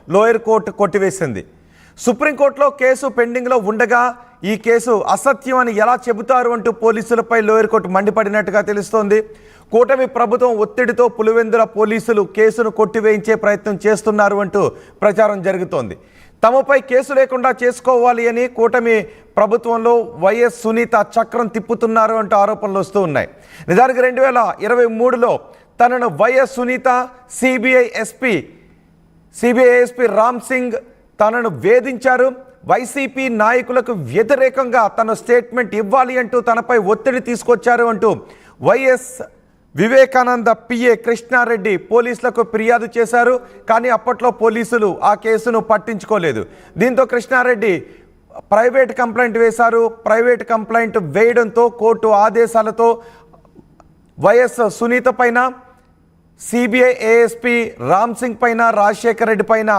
Lower court కొట్టివేసింది. సుప్రీంకోర్టులో case పెండింగ్లో ఉండగా ఈ కేసు అసత్యం అని ఎలా చెబుతారు అంటూ పోలీసులపై లోయర్ కోర్టు మండిపడినట్టుగా తెలుస్తోంది. కూటమి ప్రభుత్వం ఒత్తిడితో పులివెందుల పోలీసులు కేసును కొట్టివేయించే ప్రయత్నం చేస్తున్నారు అంటూ ప్రచారం జరుగుతోంది. తమపై కేసు లేకుండా చేసుకోవాలి అని కూటమి ప్రభుత్వంలో వైఎస్ సునీత చక్రం తిప్పుతున్నారు అంటూ ఆరోపణలు వస్తూ ఉన్నాయి. నిజానికి 2023లో తనను YS Sunita CBI SP Ram Singh తనను వేధించారు. వైసీపీ నాయకులకు వ్యతిరేకంగా తన స్టేట్మెంట్ ఇవ్వాలి అంటూ తనపై ఒత్తిడి తీసుకొచ్చారు అంటూ వైఎస్ వివేకానంద పిఏ కృష్ణారెడ్డి పోలీసులకు ఫిర్యాదు చేశారు. కానీ అప్పట్లో పోలీసులు ఆ కేసును పట్టించుకోలేదు. దీంతో కృష్ణారెడ్డి ప్రైవేట్ కంప్లైంట్ వేశారు. ప్రైవేట్ కంప్లైంట్ వేయడంతో కోర్టు ఆదేశాలతో వైఎస్ సునీత పైన, సిబిఐ ఏఎస్పీ రామ్ సింగ్ పైన, రాజశేఖర్ రెడ్డి పైన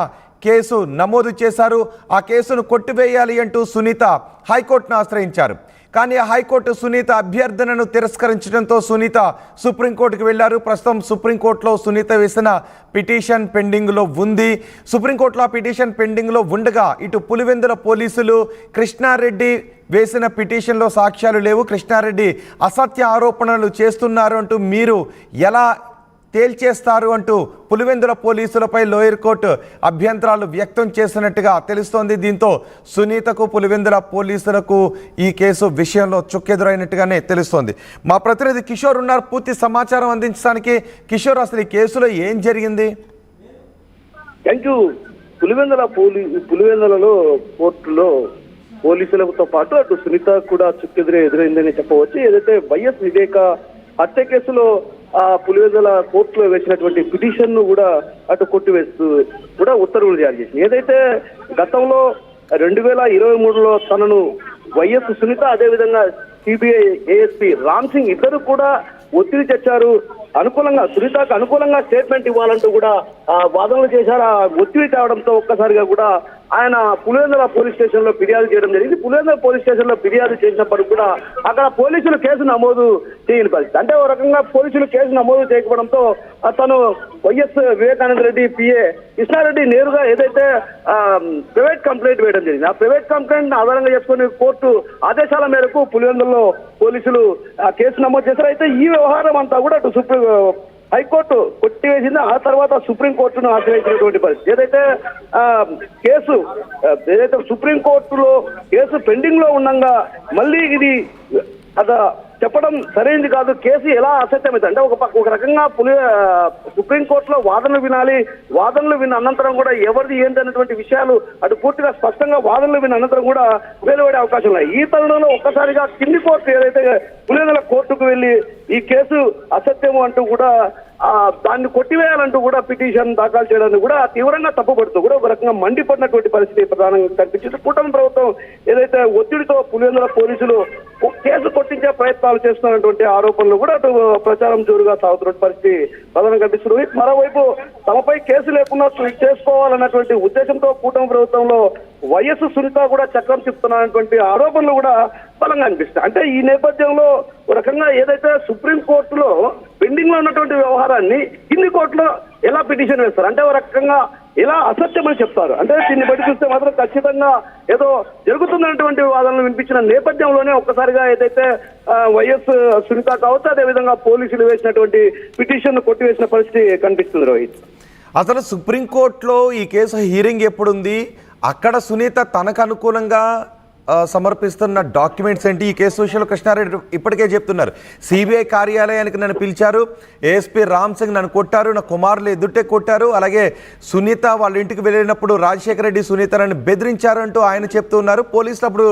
కేసు నమోదు చేశారు. ఆ కేసును కొట్టివేయాలి అంటూ సునీత హైకోర్టును ఆశ్రయించారు. కానీ హైకోర్టు సునీత అభ్యర్థనను తిరస్కరించడంతో సునీత సుప్రీంకోర్టుకు వెళ్లారు. ప్రస్తుతం సుప్రీంకోర్టులో సునీత వేసిన పిటిషన్ పెండింగ్లో ఉంది. సుప్రీంకోర్టులో ఆ పిటిషన్ పెండింగ్లో ఉండగా ఇటు పులివెందుల పోలీసులు కృష్ణారెడ్డి వేసిన పిటిషన్లో సాక్ష్యాలు లేవు, కృష్ణారెడ్డి అసత్య ఆరోపణలు చేస్తున్నారు అంటూ మీరు ఎలా తేల్చేస్తారు అంటూ పులివెందుల పోలీసులపై లోయర్ కోర్టు అభ్యంతరాలు వ్యక్తం చేసినట్టుగా తెలుస్తోంది. దీంతో సునీతకు, పులివెందుల పోలీసులకు ఈ కేసు విషయంలో చుక్కెదురైనట్టుగానే తెలుస్తోంది. మా ప్రతినిధి కిషోర్ ఉన్నారు పూర్తి సమాచారం అందించడానికి. కిషోర్, అసలు ఈ కేసులో ఏం జరిగింది? Thank you. పులివెందులలో కోర్టులో పోలీసులతో పాటు అటు సునీత కూడా ఎదురైందని చెప్పవచ్చు. ఏదైతే వైఎస్ వివేక హత్య కేసులో పులివెందుల కోర్టులో వేసినటువంటి పిటిషన్ ను కూడా అటు కొట్టివేస్తూ కూడా ఉత్తర్వులు జారీ చేసింది. ఏదైతే గతంలో 2023లో తనను వైఎస్ సునీత, అదేవిధంగా సిబిఐ ఏఎస్పీ రామ్ సింగ్ ఇద్దరు కూడా ఒత్తిడి తెచ్చారు. సునీతకు అనుకూలంగా స్టేట్మెంట్ ఇవ్వాలంటూ కూడా వాదనలు చేశారు. ఆ ఒత్తిడి తేవడంతో ఒక్కసారిగా కూడా ఆయన పులివెందుల పోలీస్ స్టేషన్ లో ఫిర్యాదు చేయడం జరిగింది. పులివెందుల పోలీస్ స్టేషన్ లో ఫిర్యాదు చేసినప్పటికీ కూడా అక్కడ పోలీసులు కేసు నమోదు చేయని పరిస్థితి. అంటే ఓ రకంగా పోలీసులు కేసు నమోదు చేయకపోవడంతో తను వైఎస్ వివేకానంద రెడ్డి పిఏ కృష్ణారెడ్డి నేరుగా ఏదైతే ప్రైవేట్ కంప్లైంట్ వేయడం జరిగింది. ఆ ప్రైవేట్ కంప్లైంట్ ఆధారంగా చేసుకుని కోర్టు ఆదేశాల మేరకు పులివెందులలో పోలీసులు కేసు నమోదు చేశారు. అయితే ఈ వ్యవహారం అంతా కూడా అటు హైకోర్టు కొట్టివేసింది. ఆ తర్వాత సుప్రీంకోర్టును ఆశ్రయించినటువంటి పరిస్థితి. ఏదైతే సుప్రీంకోర్టులో కేసు పెండింగ్ లో ఉండగా మళ్ళీ ఇది చెప్పడం సరైనది కాదు. కేసు ఎలా అసత్యమైంది అంటే ఒక రకంగా సుప్రీంకోర్టులో వాదనలు వినాలి. వాదనలు విన్న అనంతరం కూడా ఎవరిది ఏంటి అనేటువంటి విషయాలు అటు పూర్తిగా స్పష్టంగా వాదనలు విన్న అనంతరం కూడా వెలువడే అవకాశం ఉన్నాయి. ఈ తరుణంలో ఒక్కసారిగా కింది కోర్టు ఏదైతే పులివెందుల కోర్టుకు వెళ్లి ఈ కేసు అసత్యము అంటూ కూడా దాన్ని కొట్టివేయాలంటూ కూడా పిటిషన్ దాఖలు చేయడానికి కూడా తీవ్రంగా తప్పుపడుతూ కూడా ఒక రకంగా మండిపడినటువంటి పరిస్థితి ప్రధానంగా కనిపించింది. కూటమి ప్రభుత్వం ఏదైతే ఒత్తిడితో పులివెందుల పోలీసులు కేసు కొట్టించే ప్రయత్నాలు చేస్తున్నటువంటి ఆరోపణలు కూడా అటు ప్రచారం జోరుగా సాగుతున్న పరిస్థితి ప్రధానంగా కనిపిస్తుంది. మరోవైపు తమపై కేసు లేకుండా చేసుకోవాలన్నటువంటి ఉద్దేశంతో కూటమి ప్రభుత్వంలో వైఎస్ సునీత కూడా చక్రం తిప్పుతున్నటువంటి ఆరోపణలు కూడా బలంగా అనిపిస్తాయి. అంటే ఈ నేపథ్యంలో ఒక రకంగా ఏదైతే సుప్రీంకోర్టులో పెండింగ్ లో ఉన్నటువంటి వ్యవహారాన్ని కింది కోర్టులో ఎలా పిటిషన్ వేస్తారు అంటే ఒక రకంగా ఎలా అసత్యమని చెప్తారు. అంటే దీన్ని బట్టి చూస్తే మాత్రం ఖచ్చితంగా ఏదో జరుగుతున్నటువంటి వాదనలు వినిపించిన నేపథ్యంలోనే ఒక్కసారిగా ఏదైతే వైఎస్ సునీత కావచ్చు, అదేవిధంగా పోలీసులు వేసినటువంటి పిటిషన్ కొట్టివేసిన పరిస్థితి కనిపిస్తుంది. రోహిత్, అసలు సుప్రీంకోర్టులో ఈ కేసు హీరింగ్ ఎప్పుడుంది? అక్కడ సునీత తనకు అనుకూలంగా సమర్పిస్తున్న డాక్యుమెంట్స్ ఏంటి? ఈ కేసు విషయంలో కృష్ణారెడ్డి ఇప్పటికే చెప్తున్నారు, సిబిఐ కార్యాలయానికి నన్ను పిలిచారు, ఏఎస్పీ రామ్ సింగ్ నన్ను కొట్టారు, నా కుమారులు ఎదుటే కొట్టారు, అలాగే సునీత వాళ్ళ ఇంటికి వెళ్ళినప్పుడు రాజశేఖర రెడ్డి సునీత నన్ను బెదిరించారంటూ ఆయన చెప్తూ ఉన్నారు. పోలీసులు అప్పుడు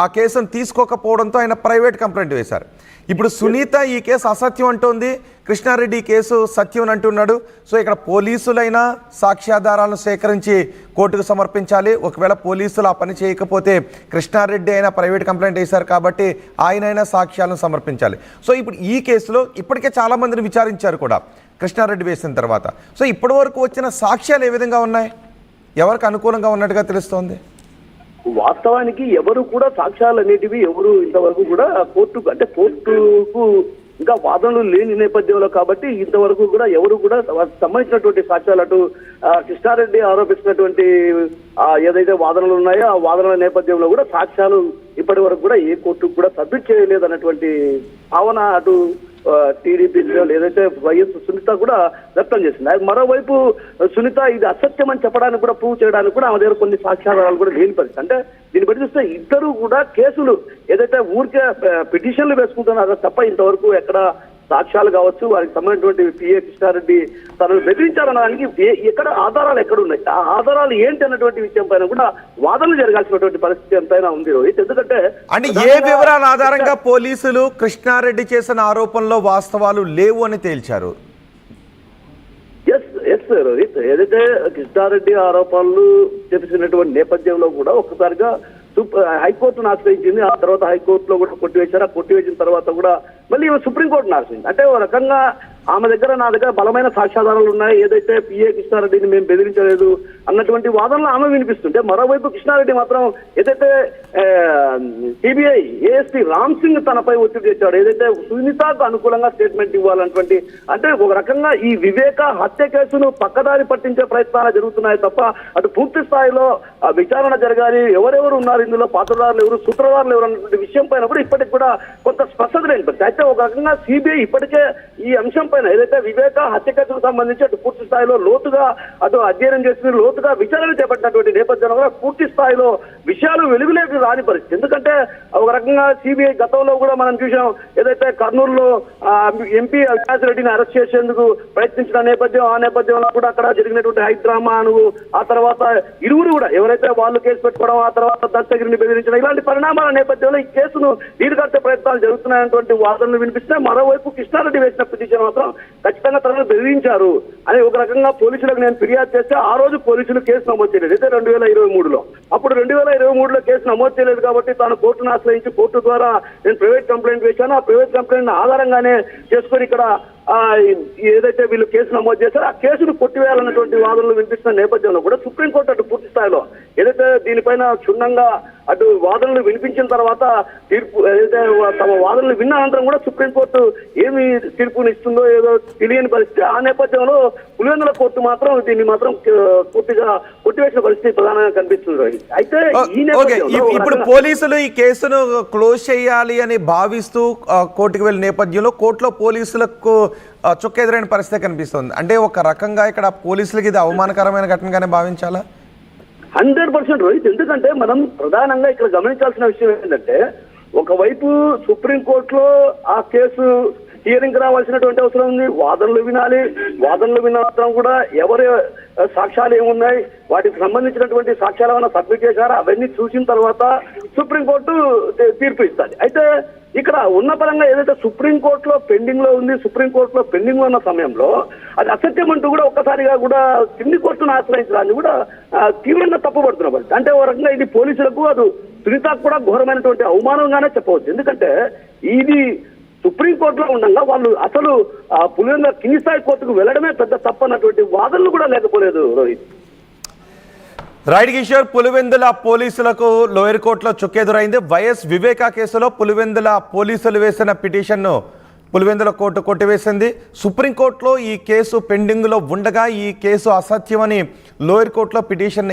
ఆ కేసును తీసుకోకపోవడంతో ఆయన ప్రైవేట్ కంప్లైంట్ వేశారు. ఇప్పుడు సునీత ఈ కేసు అసత్యం అంటోంది, కృష్ణారెడ్డి ఈ కేసు సత్యం అంటున్నాడు. సో ఇక్కడ పోలీసులైనా సాక్ష్యాధారాలను సేకరించి కోర్టుకు సమర్పించాలి. ఒకవేళ పోలీసులు ఆ పని చేయకపోతే కృష్ణారెడ్డి అయినా ప్రైవేట్ కంప్లైంట్ వేశారు కాబట్టి ఆయనైనా సాక్ష్యాలను సమర్పించాలి. సో ఇప్పుడు ఈ కేసులో ఇప్పటికే చాలామందిని విచారించారు కూడా కృష్ణారెడ్డి వేసిన తర్వాత. సో ఇప్పటి వరకు వచ్చిన సాక్ష్యాలు ఏ విధంగా ఉన్నాయి? ఎవరికి అనుకూలంగా ఉన్నట్టుగా తెలుస్తోంది? వాస్తవానికి ఎవరు కూడా సాక్ష్యాలు అనేటివి ఎవరు ఇంతవరకు కూడా కోర్టుకు ఇంకా వాదనలు లేని నేపథ్యంలో కాబట్టి ఇంతవరకు కూడా ఎవరు కూడా వాటికి సంబంధించినటువంటి సాక్ష్యాలు అటు కృష్ణారెడ్డి ఆరోపిస్తున్నటువంటి ఏదైతే వాదనలు ఉన్నాయో ఆ వాదనల నేపథ్యంలో కూడా సాక్ష్యాలు ఇప్పటి వరకు కూడా ఏ కోర్టుకు కూడా సబ్మిట్ చేయలేదన్నటువంటి భావన అటు టీడీపీ ఏదైతే వైఎస్ సునీత కూడా వ్యక్తం చేసింది. మరోవైపు సునీత ఇది అసత్యం అని చెప్పడానికి కూడా ప్రూవ్ చేయడానికి కూడా ఆమె దగ్గర కొన్ని సాక్ష్యాధారాలు కూడా లేని పరిస్థితి. అంటే దీన్ని బట్టి చూస్తే ఇద్దరు కూడా కేసులు ఏదైతే ఊరికే పిటిషన్లు వేసుకుంటున్నారో తప్ప ఇంతవరకు ఎక్కడ సాక్ష్యాలు కావచ్చు వారికి సంబంధించినటువంటి పిఏ కృష్ణారెడ్డి తనను బెదిరించారనడానికి ఎక్కడ ఆధారాలు ఎక్కడ ఉన్నాయి, ఆ ఆధారాలు ఏంటి అన్నటువంటి విషయం పైన కూడా వాదనలు జరగాల్సినటువంటి పరిస్థితి ఎంతైనా ఉంది రోహిత్. ఎందుకంటే ఏ వివరాల ఆధారంగా పోలీసులు కృష్ణారెడ్డి చేసిన ఆరోపణలో వాస్తవాలు లేవు అని తేల్చారు? ఎస్ రోహిత్, ఏదైతే కృష్ణారెడ్డి ఆరోపణలు చేసినటువంటి నేపథ్యంలో కూడా ఒక్కసారిగా హైకోర్టును ఆశ్రయించింది. ఆ తర్వాత హైకోర్టులో కూడా కొట్టివేశారు. ఆ కొట్టివేసిన తర్వాత కూడా మళ్ళీ సుప్రీంకోర్టును ఆశ్రయించింది. అంటే ఓ రకంగా ఆమె దగ్గర నా దగ్గర బలమైన సాక్ష్యాధారాలు ఉన్నాయి, ఏదైతే పిఏ కృష్ణారెడ్డిని మేము బెదిరించలేదు అన్నటువంటి వాదనలు ఆమె వినిపిస్తుంటే, మరోవైపు కృష్ణారెడ్డి మాత్రం ఏదైతే సిబిఐ ఏఎస్పీ రామ్ సింగ్ తనపై ఒత్తిడి తెచ్చాడు, ఏదైతే సునీతకు అనుకూలంగా స్టేట్మెంట్ ఇవ్వాలన్నటువంటి, అంటే ఒక రకంగా ఈ వివేక హత్య కేసును పక్కదారి పట్టించే ప్రయత్నాలు జరుగుతున్నాయి తప్ప అటు పూర్తి స్థాయిలో విచారణ జరగాలి, ఎవరెవరు ఉన్నారు ఇందులో, పాత్రదారులు ఎవరు, సూత్రధారులు ఎవరు అన్నటువంటి విషయం పైన కూడా ఇప్పటికి కూడా కొంత స్పష్టత లేని పరిస్థితి. అయితే ఒక రకంగా సిబిఐ ఇప్పటికే ఈ అంశం పైన ఏదైతే వివేక హత్య కేసుకు సంబంధించి అటు పూర్తి స్థాయిలో లోతుగా అటు అధ్యయనం చేసి లోతుగా విచారణ చేపట్టినటువంటి నేపథ్యంలో కూడా పూర్తి స్థాయిలో విషయాలు వెలుగులోకి రాని పరిస్థితి. ఎందుకంటే ఒక రకంగా సిబిఐ గతంలో కూడా మనం చూసాం, ఏదైతే కర్నూలులో ఎంపీ అవినాష్ రెడ్డిని అరెస్ట్ చేసేందుకు ప్రయత్నించిన నేపథ్యం, ఆ నేపథ్యంలో కూడా అక్కడ జరిగినటువంటి హైడ్రామా ఆ తర్వాత ఇరువురు కూడా ఎవరైతే వాళ్ళు కేసు పెట్టుకోవడం, ఆ తర్వాత దత్తగిరిని బెదిరించడం, ఇలాంటి పరిణామాల నేపథ్యంలో ఈ కేసును నీరుగట్టే ప్రయత్నాలు జరుగుతున్నాయన్నటువంటి వాదనలు వినిపిస్తే, మరోవైపు కృష్ణారెడ్డి వేసిన పిటిషన్ మాత్రం ఖచ్చితంగా తనను బెదిరించారు అని ఒక రకంగా పోలీసులకు నేను ఫిర్యాదు చేస్తే ఆ రోజు పోలీసులు కేసు నమోదు చేయలేదు. అయితే 2023లో అప్పుడు 2023లో కేసు నమోదు చేయలేదు కాబట్టి తాను కోర్టును ఆశ్రయించి కోర్టు ద్వారా నేను ప్రైవేట్ కంప్లైంట్ వేశాను. ఆ ప్రైవేట్ కంప్లైంట్ ఆధారంగానే చేసుకొని ఇక్కడ ఏదైతే వీళ్ళు కేసు నమోదు చేశారో ఆ కేసును కొట్టివేయాలన్నటువంటి వాదనలు వినిపిస్తున్న నేపథ్యంలో కూడా సుప్రీంకోర్టు అటు పూర్తి స్థాయిలో ఏదైతే దీనిపైన క్షుణ్ణంగా అటు వాదనలు వినిపించిన తర్వాత తీర్పు ఏదైతే తమ వాదనలు విన్న అనంతరం కూడా సుప్రీంకోర్టు ఏమి తీర్పునిస్తుందో ఏదో తెలియని పరిస్థితి. ఆ నేపథ్యంలో పులివెందుల కోర్టు మాత్రం దీన్ని మాత్రం పూర్తిగా కొట్టివేసిన పరిస్థితి ప్రధానంగా కనిపిస్తుంది. అయితే ఇప్పుడు పోలీసులు ఈ కేసును క్లోజ్ చేయాలి అని భావిస్తూ కోర్టుకు వెళ్ళిన నేపథ్యంలో కోర్టులో పోలీసులకు చుక్కెదురైన పరిస్థితి కనిపిస్తుంది. అంటే ఒక రకంగా ఇక్కడ పోలీసులకి ఇది అవమానకరమైన ఘటనగానే భావించాలా? 100% రోహిత్. ఎందుకంటే మనం ప్రధానంగా ఇక్కడ గమనించాల్సిన విషయం ఏంటంటే, ఒకవైపు సుప్రీంకోర్టులో ఆ కేసు హియరింగ్ రావాల్సినటువంటి అవసరం ఉంది, వాదనలు వినాలి, వాదనలు విన్న కూడా ఎవరి సాక్ష్యాలు ఏమున్నాయి, వాటికి సంబంధించినటువంటి సాక్ష్యాలు ఏమైనా సబ్మిట్ చేశారా, అవన్నీ చూసిన తర్వాత సుప్రీంకోర్టు తీర్పు ఇస్తుంది. అయితే ఇక్కడ ఉన్న పరంగా ఏదైతే సుప్రీంకోర్టులో పెండింగ్ లో ఉంది, సుప్రీంకోర్టులో పెండింగ్ లో ఉన్న సమయంలో అది అసత్యం అంటూ కూడా ఒక్కసారిగా కూడా కింది కోర్టును ఆశ్రయించడాన్ని కూడా తీవ్రంగా తప్పుపడుతున్నారు. అంటే ఓ రకంగా ఇది పోలీసులకు అది సునీతకు కూడా ఘోరమైనటువంటి అవమానంగానే చెప్పవచ్చు. ఎందుకంటే ఇది సుప్రీంకోర్టులో ఉండగా వాళ్ళు అసలు పులివెందుల కింది స్థాయి కోర్టుకు వెళ్ళడమే పెద్ద తప్పన్నటువంటి వాదనలు కూడా లేకపోలేదు రోహిత్. రైట్ కిషోర్, పులివెందుల పోలీసులకు లోయర్ కోర్టులో చుక్కెదురైంది. వైఎస్ వివేకా కేసులో పులివెందుల పోలీసులు వేసిన పిటిషన్ను పులివెందుల కోర్టు కొట్టివేసింది. సుప్రీంకోర్టులో ఈ కేసు పెండింగ్లో ఉండగా ఈ కేసు అసత్యమని లోయర్ కోర్టులో పిటిషన్